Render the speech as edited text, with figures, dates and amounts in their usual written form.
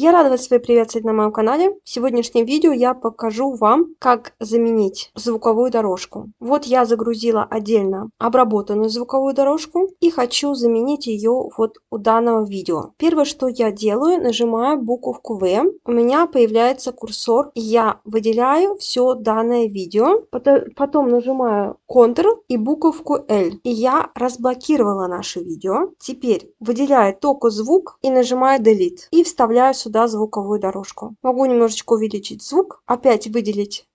Я рада вас приветствовать на моем канале. В сегодняшнем видео я покажу вам, как заменить звуковую дорожку. Вот я загрузила отдельно обработанную звуковую дорожку и хочу заменить ее вот у данного видео. Первое, что я делаю, нажимаю буковку В. У меня появляется курсор. Я выделяю все данное видео. Потом нажимаю Ctrl и буковку L. И я разблокировала наше видео. Теперь выделяю только звук и нажимаю Delete. И вставляю сюда звуковую дорожку. Могу немножечко увеличить звук, опять выделить